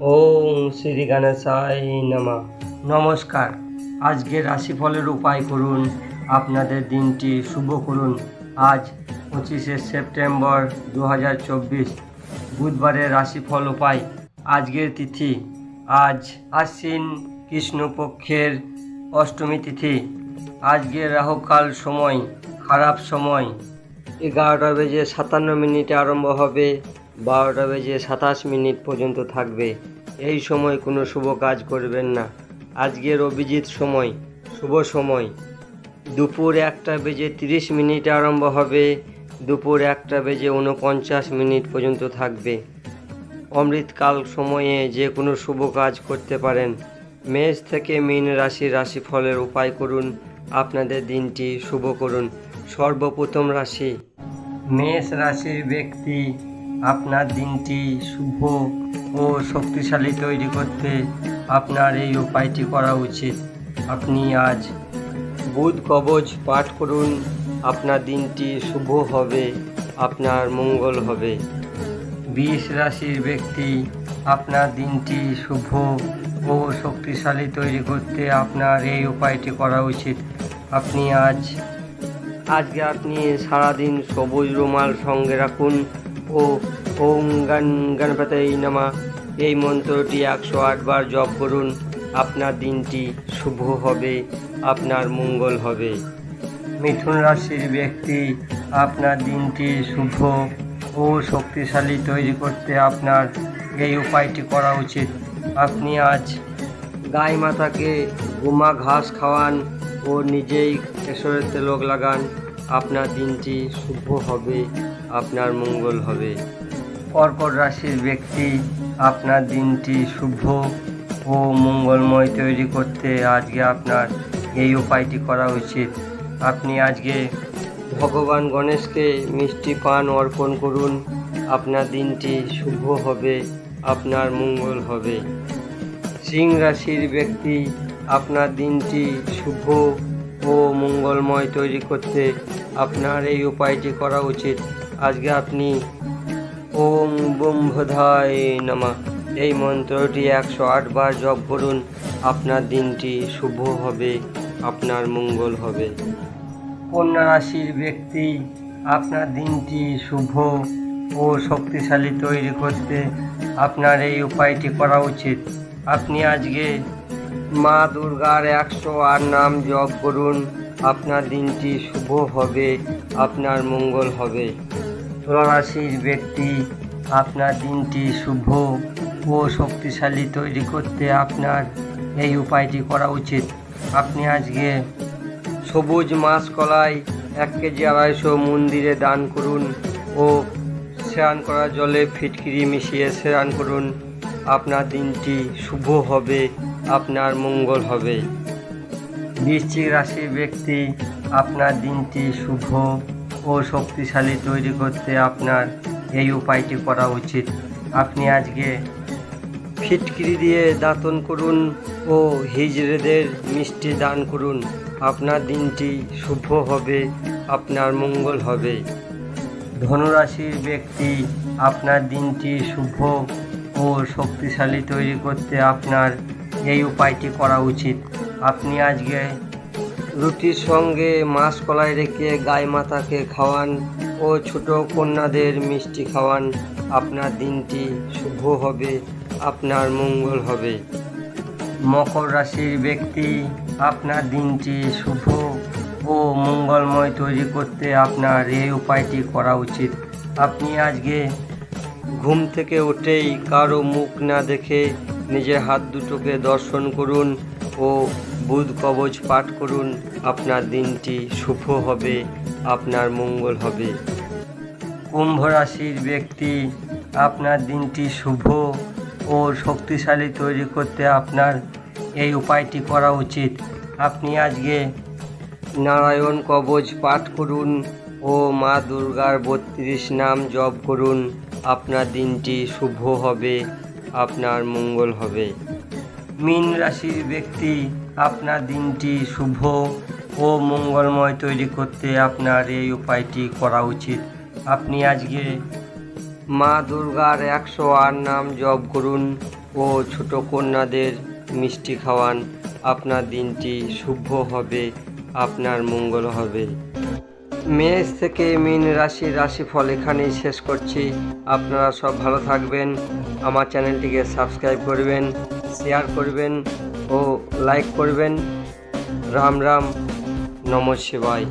ওম শ্রী গণেশায় নমঃ। নমস্কার। আজকে রাশিফলের উপায় করুন, আপনাদের দিনটি শুভ করুন। আজ 25শে সেপ্টেম্বর 2024, বুধবারের রাশিফল উপায়। আজকের তিথি আজ আশ্বিন কৃষ্ণপক্ষের অষ্টমী তিথি। আজকের রাহুকাল সময় খারাপ সময় 11:57 আরম্ভ হবে, 12:27 পর্যন্ত থাকবে। এই সময় কোনো শুভ কাজ করবেন না। আজকের অভিজিৎ সময় শুভ সময় দুপুর 1:30 আরম্ভ হবে, দুপুর 1:49 পর্যন্ত থাকবে। অমৃতকাল সময়ে যে কোনো শুভ কাজ করতে পারেন। মেষ থেকে মীন রাশির রাশিফলের উপায় করুন, আপনাদের দিনটি শুভ করুন। সর্বপ্রথম রাশি মেষ রাশির ব্যক্তি, আপনার দিনটি শুভ ও শক্তিশালী তৈরি করতে আপনার এই উপায়টি করা উচিত। আপনি আজ বুধ কবচ পাঠ করুন, আপনার দিনটি শুভ হবে, আপনার মঙ্গল হবে। বৃষ রাশির ব্যক্তি, আপনার দিনটি শুভ ও শক্তিশালী তৈরি করতে আপনার এই উপায়টি করা উচিত। আজকে আপনি সারাদিন সবুজ রুমাল সঙ্গে রাখুন ও ওম গণপতয়ে নমঃ এই মন্ত্রটি 108 বার জপ করুন। আপনার দিনটি শুভ হবে, আপনার মঙ্গল হবে। মিথুন রাশির ব্যক্তি, আপনার দিনটি শুভ ও শক্তিশালী তৈরি করতে আপনার এই উপায়টি করা উচিত। আপনি আজ গাই মাতাকে গুমা ঘাস খাওয়ান ও নিজেই কেশরের তেলক লাগান। আপনার দিনটি শুভ হবে, আপনার মঙ্গল হবে। কর্কট রাশির ব্যক্তি, আপনার দিনটি শুভ ও মঙ্গলময় তৈরি করতে আজকে আপনার এই উপায়টি করা উচিত। আপনি আজকে ভগবান গণেশকে মিষ্টি পান অর্পণ করুন। আপনার দিনটি শুভ হবে, আপনার মঙ্গল হবে। সিংহ রাশির ব্যক্তি, আপনার দিনটি শুভ ও মঙ্গলময় তৈরি করতে আপনার এই উপায়টি করা উচিত। আজকে আপনি ওম ব্রহ্মধায় নমঃ এই মন্ত্রটি 108 বার জপ করুন। আপনার দিনটি শুভ হবে, আপনার মঙ্গল হবে। কন্যা রাশির ব্যক্তি, আপনার দিনটি শুভ ও শক্তিশালী তৈরি করতে আপনার এই উপায়টি করা উচিত। আপনি আজকে মা দুর্গার 108 নাম জপ করুন। আপনার দিনটি শুভ হবে, আপনার মঙ্গল হবে। তুলা রাশির ব্যক্তি, আপনার দিনটি শুভ ও শক্তিশালী তৈরি করতে আপনার এই উপায়টি করা উচিত। আপনি আজকে সবুজ মাসকলাই 1 কেজি 250 মন্দিরে দান করুন ও স্নান করা জলে ফিটকিরি মিশিয়ে স্নান করুন। আপনার দিনটি শুভ হবে, আপনার মঙ্গল হবে। বৃশ্চিক রাশির ব্যক্তি, আপনার দিনটি শুভ ও শক্তিশালী তৈরি করতে আপনার এই উপায়টি করা উচিত। আপনি আজকে ফিটকিরি দিয়ে দাঁতন করুন ও হিজড়েদের মিষ্টি দান করুন। আপনার দিনটি শুভ হবে, আপনার মঙ্গল হবে। ধনুরাশির ব্যক্তি, আপনার দিনটি শুভ ও শক্তিশালী তৈরি করতে আপনার এই উপায়টি করা উচিত। আপনি আজকে রুটির সঙ্গে মাসকলাই রেখে গাই মাতাকে খাওয়ান ও ছোট কন্যাদের মিষ্টি খাওয়ান। আপনার দিনটি শুভ হবে, আপনার মঙ্গল হবে। মকর রাশির ব্যক্তি, আপনার দিনটি শুভ ও মঙ্গলময় তৈরি করতে আপনার এই উপায়টি করা উচিত। আপনি আজকে ঘুম থেকে উঠেই কারো মুখ না দেখে নিজের হাত দুটোকে দর্শন করুন ও বুধ কবচ পাঠ করুন। আপনার দিনটি শুভ হবে, আপনার মঙ্গল হবে। কুম্ভ রাশির ব্যক্তি, আপনার দিনটি শুভ ও শক্তিশালী তৈরি করতে আপনার এই উপায়টি করা উচিত। আপনি আজকে নারায়ণ কবচ পাঠ করুন ও মা দুর্গার 32 নাম জপ করুন। আপনার দিনটি শুভ হবে, আপনার মঙ্গল হবে। মীন রাশির ব্যক্তি, আপনার দিনটি শুভ ও মঙ্গলময় তৈরি করতে আপনার এই উপায়টি করা উচিত। আপনি আজকে মা দুর্গার 108 নাম জপ করুন ও ছোট কন্যাদের মিষ্টি খাওয়ান। আপনার দিনটি শুভ হবে, আপনার মঙ্গল হবে। মেষ থেকে মীন রাশির রাশিফল এখানেই শেষ করছি। আপনারা সব ভালো থাকবেন। আমার চ্যানেলটিকে সাবস্ক্রাইব করবেন, শেয়ার করবেন ও লাইক করবেন। রাম রাম, নমঃ শিবায়।